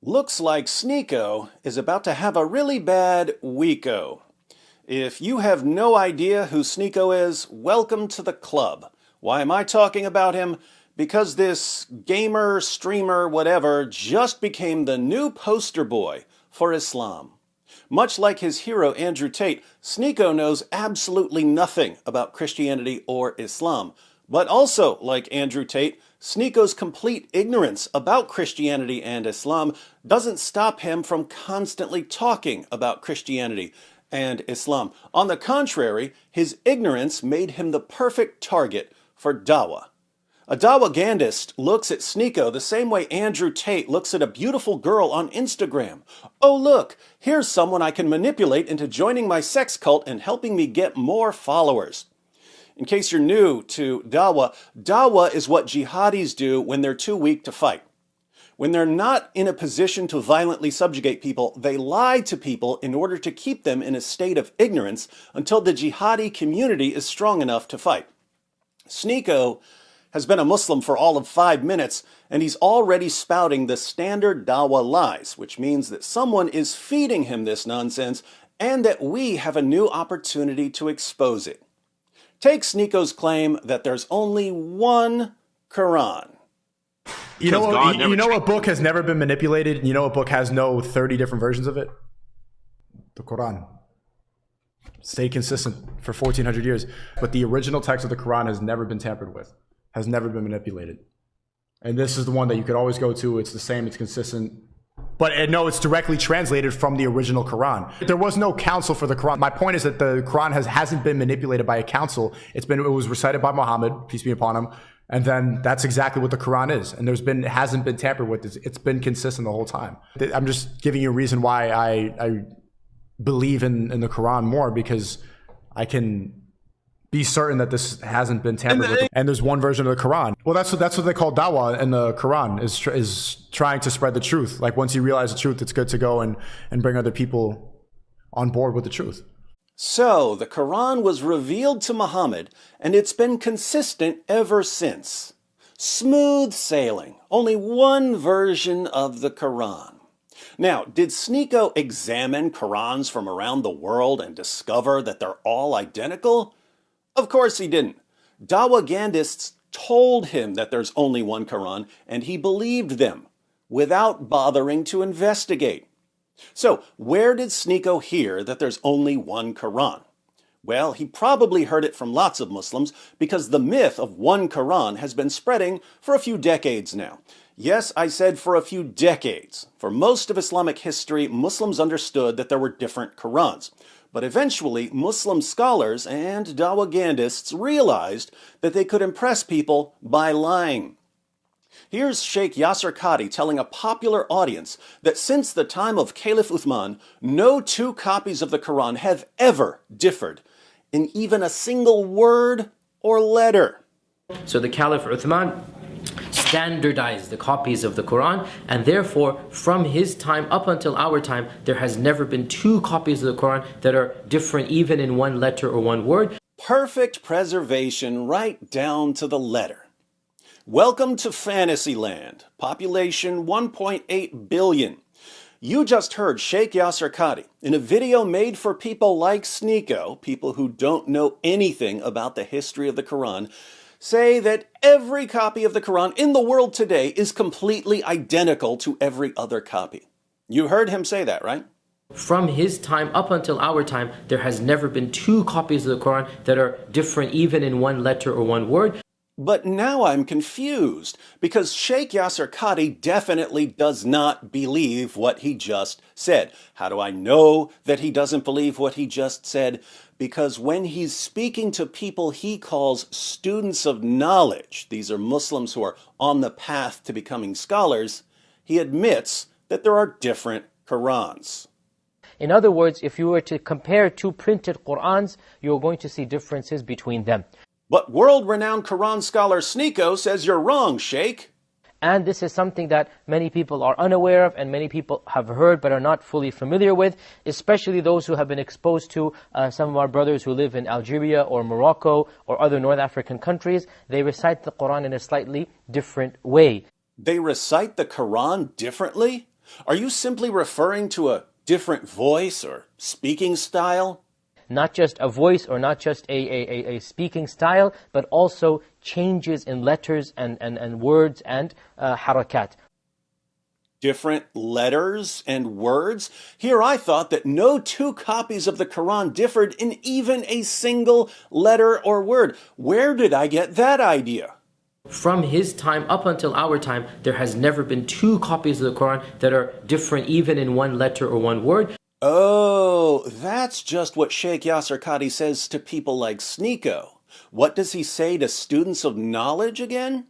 Looks like Sneako is about to have a really bad weeko. If you have no idea who Sneako is, welcome to the club. Why am I talking about him? Because this gamer, streamer, whatever, just became the new poster boy for Islam. Much like his hero Andrew Tate, Sneako knows absolutely nothing about Christianity or Islam. But also, like Andrew Tate, Sneako's complete ignorance about Christianity and Islam doesn't stop him from constantly talking about Christianity and Islam. On the contrary, his ignorance made him the perfect target for dawah. A dawah-gandist looks at Sneako the same way Andrew Tate looks at a beautiful girl on Instagram. Oh look, here's someone I can manipulate into joining my sex cult and helping me get more followers. In case you're new to dawah, dawah is what jihadis do when they're too weak to fight. When they're not in a position to violently subjugate people, they lie to people in order to keep them in a state of ignorance until the jihadi community is strong enough to fight. Sneako has been a Muslim for all of 5 minutes, and he's already spouting the standard dawah lies, which means that someone is feeding him this nonsense and that we have a new opportunity to expose it. Take Sneako's claim that there's only one Quran. You know what book has never been manipulated? You know what book has no 30 different versions of it? The Quran. Stayed consistent for 1400 years. But the original text of the Quran has never been tampered with, has never been manipulated. And this is the one that you could always go to. It's the same, it's consistent. But no, it's directly translated from the original Quran. There was no council for the Quran. My point is that the Quran hasn't been manipulated by a council. It was recited by Muhammad, peace be upon him. And then that's exactly what the Quran is. And it hasn't been tampered with. It's been consistent the whole time. I'm just giving you a reason why I believe in the Quran more, because I can be certain that this hasn't been tampered with. And there's one version of the Quran. Well, that's what they call dawah in the Quran, is trying to spread the truth. Like once you realize the truth, it's good to go and bring other people on board with the truth. So, the Quran was revealed to Muhammad, and it's been consistent ever since. Smooth sailing. Only one version of the Quran. Now, did Sneako examine Qurans from around the world and discover that they're all identical? Of course he didn't. Dawah-gandists told him that there's only one Quran, and he believed them, without bothering to investigate. So, where did Sneako hear that there's only one Quran? Well, he probably heard it from lots of Muslims, because the myth of one Quran has been spreading for a few decades now. Yes, I said for a few decades. For most of Islamic history, Muslims understood that there were different Qurans. But eventually, Muslim scholars and dawah-gandists realized that they could impress people by lying. Here's Sheikh Yasser Qadhi telling a popular audience that since the time of Caliph Uthman, no two copies of the Quran have ever differed in even a single word or letter. So the Caliph Uthman standardized the copies of the Quran, and therefore from his time up until our time there has never been two copies of the Quran that are different even in one letter or one word. Perfect preservation right down to the letter. Welcome to Fantasyland, population 1.8 billion. You just heard Sheikh Yasser Qadhi in a video made for people like Sneako, people who don't know anything about the history of the Quran, say that every copy of the Quran in the world today is completely identical to every other copy. You heard him say that, right? From his time up until our time, there has never been two copies of the Quran that are different even in one letter or one word. But now I'm confused, because Sheikh Yasser Qadhi definitely does not believe what he just said. How do I know that he doesn't believe what he just said? Because when he's speaking to people he calls students of knowledge, these are Muslims who are on the path to becoming scholars, he admits that there are different Qurans. In other words, if you were to compare two printed Qurans, you're going to see differences between them. But world-renowned Quran scholar Sneako says you're wrong, Sheikh. And this is something that many people are unaware of and many people have heard but are not fully familiar with, especially those who have been exposed to some of our brothers who live in Algeria or Morocco or other North African countries. They recite the Quran in a slightly different way. They recite the Quran differently? Are you simply referring to a different voice or speaking style? Not just a voice or not just a speaking style, but also changes in letters and words and harakat. Different letters and words? Here I thought that no two copies of the Quran differed in even a single letter or word. Where did I get that idea? From his time up until our time, there has never been two copies of the Quran that are different even in one letter or one word. Oh, that's just what Sheikh Yasser Qadhi says to people like Sneako. What does he say to students of knowledge again?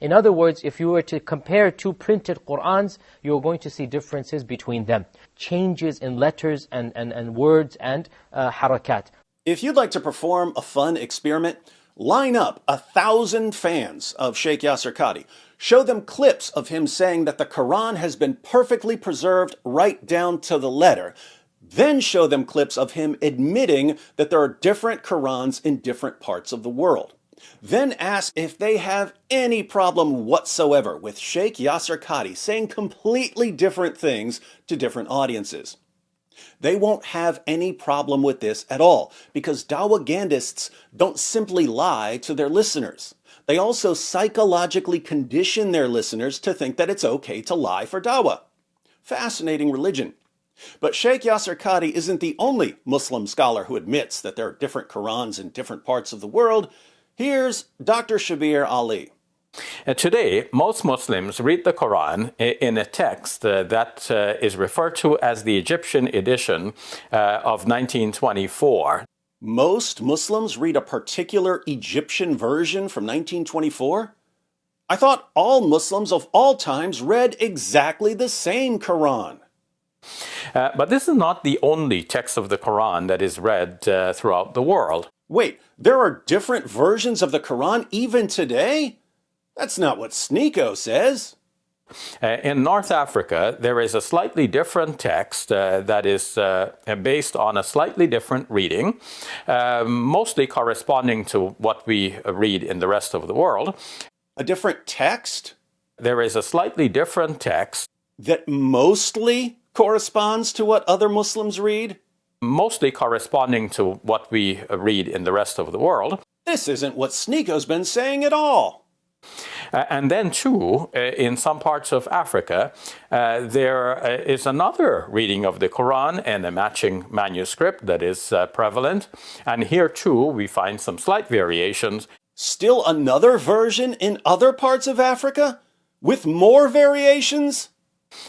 In other words, if you were to compare two printed Qur'ans, you're going to see differences between them. Changes in letters and words and harakat. If you'd like to perform a fun experiment, line up 1,000 fans of Sheikh Yasser Qadhi. Show them clips of him saying that the Quran has been perfectly preserved right down to the letter. Then show them clips of him admitting that there are different Qurans in different parts of the world. Then ask if they have any problem whatsoever with Sheikh Yasser Qadhi saying completely different things to different audiences. They won't have any problem with this at all, because Dawagandists don't simply lie to their listeners. They also psychologically condition their listeners to think that it's okay to lie for Dawah. Fascinating religion. But Sheikh Yasser Qadhi isn't the only Muslim scholar who admits that there are different Qurans in different parts of the world. Here's Dr. Shabir Ali. Today, most Muslims read the Quran in a text that is referred to as the Egyptian edition of 1924. Most Muslims read a particular Egyptian version from 1924? I thought all Muslims of all times read exactly the same Quran. But this is not the only text of the Quran that is read throughout the world. Wait, there are different versions of the Quran even today? That's not what Sneako says. In North Africa, there is a slightly different text that is based on a slightly different reading, mostly corresponding to what we read in the rest of the world. A different text? There is a slightly different text that mostly corresponds to what other Muslims read? Mostly corresponding to what we read in the rest of the world. This isn't what Sneako's been saying at all. And then, too, in some parts of Africa, there is another reading of the Quran and a matching manuscript that is prevalent. And here, too, we find some slight variations. Still another version in other parts of Africa? With more variations?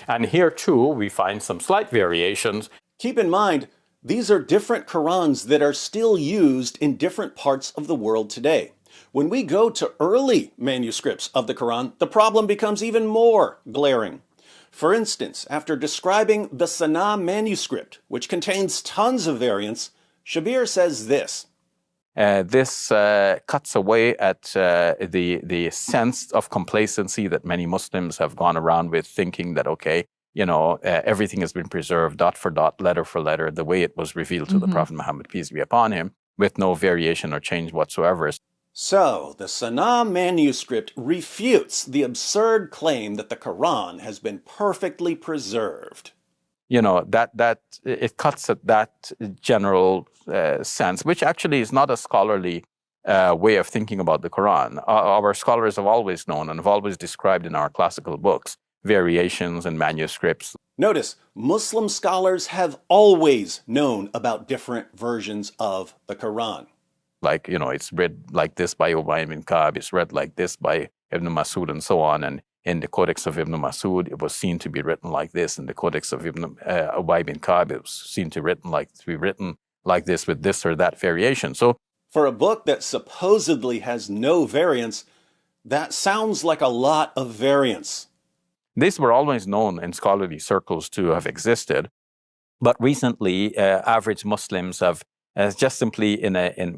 And here, too, we find some slight variations. Keep in mind, these are different Qurans that are still used in different parts of the world today. When we go to early manuscripts of the Quran, the problem becomes even more glaring. For instance, after describing the Sana'a manuscript, which contains tons of variants, Shabir says this. This cuts away at the sense of complacency that many Muslims have gone around with, thinking that, okay, everything has been preserved dot for dot, letter for letter, the way it was revealed to the Prophet Muhammad, peace be upon him, with no variation or change whatsoever. So, the Sana'a manuscript refutes the absurd claim that the Quran has been perfectly preserved. That it cuts at that general sense, which actually is not a scholarly way of thinking about the Quran. Our scholars have always known and have always described in our classical books variations and manuscripts. Notice, Muslim scholars have always known about different versions of the Quran. Like, it's read like this by Ubay bin Ka'b, it's read like this by Ibn Masud and so on. And in the Codex of Ibn Masud, it was seen to be written like this. In the Codex of Ubay bin Ka'b, it was seen to be written like this with this or that variation. So, for a book that supposedly has no variants, that sounds like a lot of variants. These were always known in scholarly circles to have existed. But recently, average Muslims have just simply,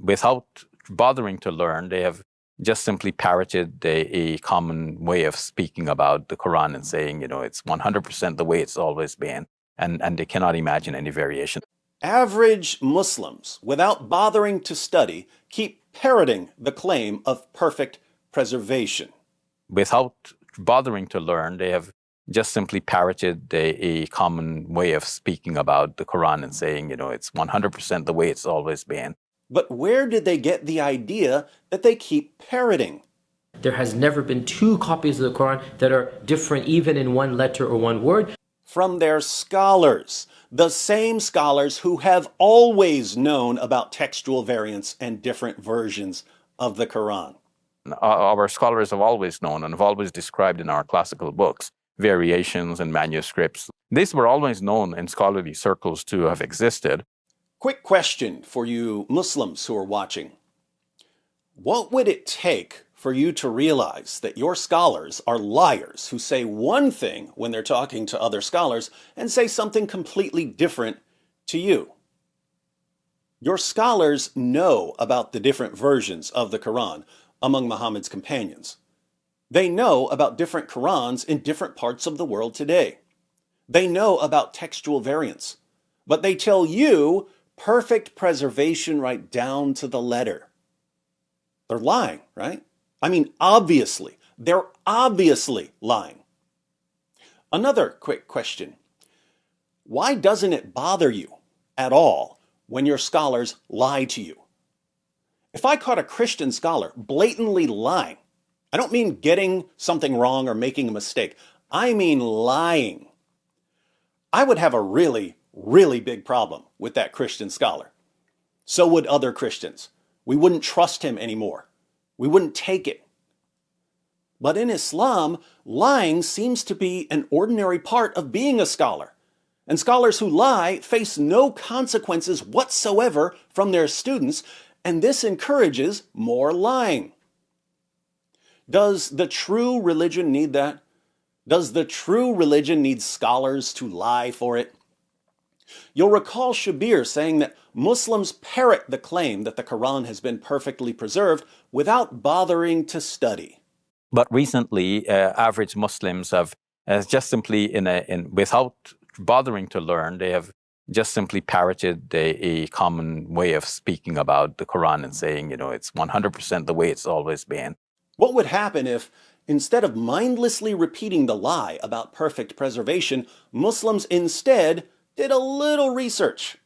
without bothering to learn, they have just simply parroted a common way of speaking about the Quran and saying, it's 100% the way it's always been, and they cannot imagine any variation. Average Muslims, without bothering to study, keep parroting the claim of perfect preservation. Without bothering to learn, they have just simply parroted a common way of speaking about the Quran and saying, it's 100% the way it's always been. But where did they get the idea that they keep parroting? There has never been two copies of the Quran that are different even in one letter or one word. From their scholars, the same scholars who have always known about textual variants and different versions of the Quran. Our scholars have always known and have always described in our classical books variations and manuscripts. These were always known in scholarly circles to have existed. Quick question for you Muslims who are watching. What would it take for you to realize that your scholars are liars who say one thing when they're talking to other scholars and say something completely different to you? Your scholars know about the different versions of the Quran among Muhammad's companions. They know about different Qurans in different parts of the world today. They know about textual variants, but they tell you perfect preservation right down to the letter. They're lying, right? I mean, obviously. They're obviously lying. Another quick question. Why doesn't it bother you at all when your scholars lie to you? If I caught a Christian scholar blatantly lying, I don't mean getting something wrong or making a mistake. I mean lying. I would have a really, really big problem with that Christian scholar. So would other Christians. We wouldn't trust him anymore. We wouldn't take it. But in Islam, lying seems to be an ordinary part of being a scholar. And scholars who lie face no consequences whatsoever from their students, and this encourages more lying. Does the true religion need that? Does the true religion need scholars to lie for it? You'll recall Shabir saying that Muslims parrot the claim that the Quran has been perfectly preserved without bothering to study. But recently, average Muslims have just simply, without bothering to learn, they have just simply parroted a common way of speaking about the Quran and saying, it's 100% the way it's always been. What would happen if, instead of mindlessly repeating the lie about perfect preservation, Muslims instead did a little research?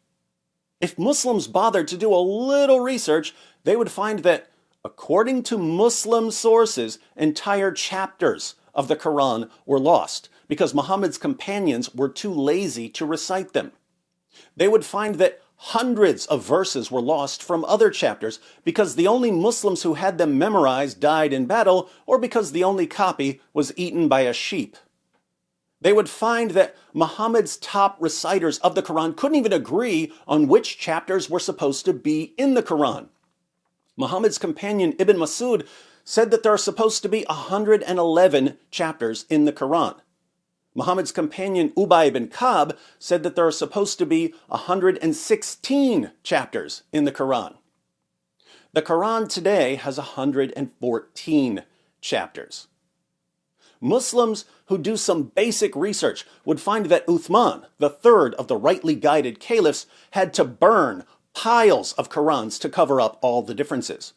If Muslims bothered to do a little research, they would find that, according to Muslim sources, entire chapters of the Quran were lost because Muhammad's companions were too lazy to recite them. They would find that hundreds of verses were lost from other chapters because the only Muslims who had them memorized died in battle, or because the only copy was eaten by a sheep. They would find that Muhammad's top reciters of the Quran couldn't even agree on which chapters were supposed to be in the Quran. Muhammad's companion Ibn Masud said that there are supposed to be 111 chapters in the Quran. Muhammad's companion Ubay ibn Ka'b said that there are supposed to be 116 chapters in the Quran. The Quran today has 114 chapters. Muslims who do some basic research would find that Uthman, the third of the rightly guided caliphs, had to burn piles of Qurans to cover up all the differences.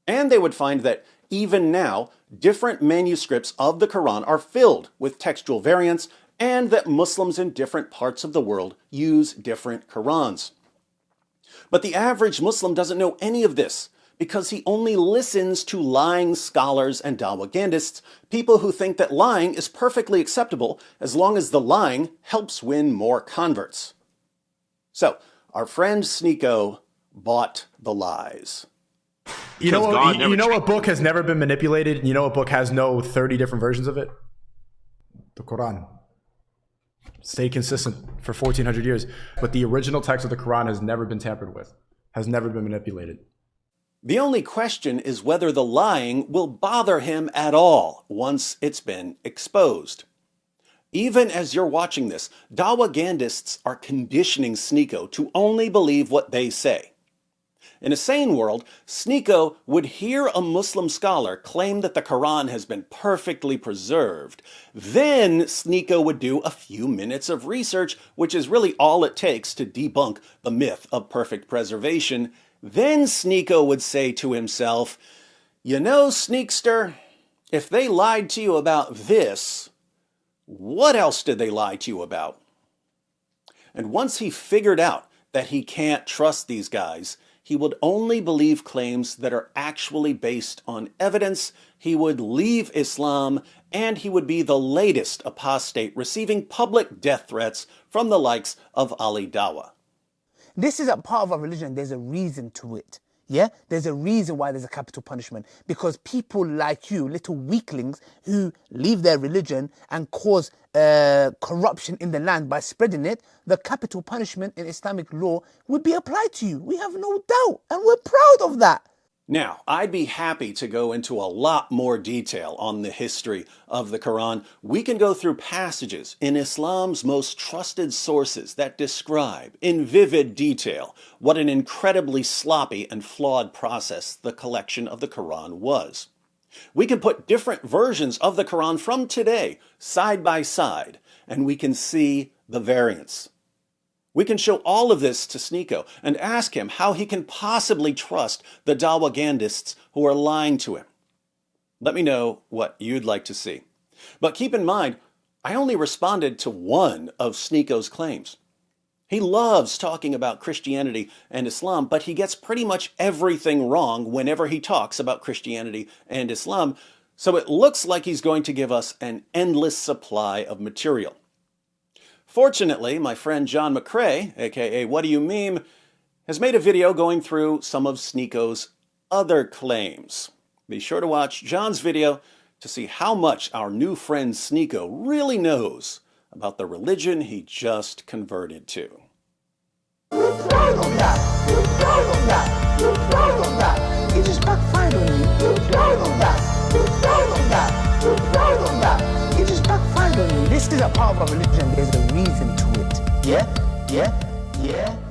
And they would find that even now, different manuscripts of the Quran are filled with textual variants, and that Muslims in different parts of the world use different Qurans. But the average Muslim doesn't know any of this because he only listens to lying scholars and dawagandists, people who think that lying is perfectly acceptable as long as the lying helps win more converts. So, our friend Sneako bought the lies. You know what book has never been manipulated? You know what book has no 30 different versions of it? The Quran. Stayed consistent for 1400 years. But the original text of the Quran has never been tampered with, has never been manipulated. The only question is whether the lying will bother him at all once it's been exposed. Even as you're watching this, dawagandists are conditioning Sneako to only believe what they say. In a sane world, Sneako would hear a Muslim scholar claim that the Quran has been perfectly preserved. Then Sneako would do a few minutes of research, which is really all it takes to debunk the myth of perfect preservation. Then Sneako would say to himself, "You know, Sneakster, if they lied to you about this, What else did they lie to you about? And once he figured out that he can't trust these guys, he would only believe claims that are actually based on evidence. He would leave Islam, and he would be the latest apostate receiving public death threats from the likes of Ali Dawah. This is a part of our religion. There's a reason to it. Yeah? There's a reason why there's a capital punishment. Because people like you, little weaklings, who leave their religion and cause corruption in the land by spreading it, the capital punishment in Islamic law would be applied to you. We have no doubt, and we're proud of that. Now, I'd be happy to go into a lot more detail on the history of the Quran. We can go through passages in Islam's most trusted sources that describe in vivid detail what an incredibly sloppy and flawed process the collection of the Quran was. We can put different versions of the Quran from today side by side, and we can see the variance. We can show all of this to Sneako and ask him how he can possibly trust the Dawagandists who are lying to him. Let me know what you'd like to see. But keep in mind, I only responded to one of Sneako's claims. He loves talking about Christianity and Islam, but he gets pretty much everything wrong whenever he talks about Christianity and Islam, so it looks like he's going to give us an endless supply of material. Fortunately, my friend John McCrae, aka What Do You Meme, has made a video going through some of Sneako's other claims. Be sure to watch John's video to see how much our new friend Sneako really knows about the religion he just converted to. You're proud of that. You're proud of that. You're proud of that. It just backfired on you. You're proud of that. You're proud of that. You're proud of that. It just backfired on you. This is a part of our religion. There's a reason to it. Yeah? Yeah? Yeah?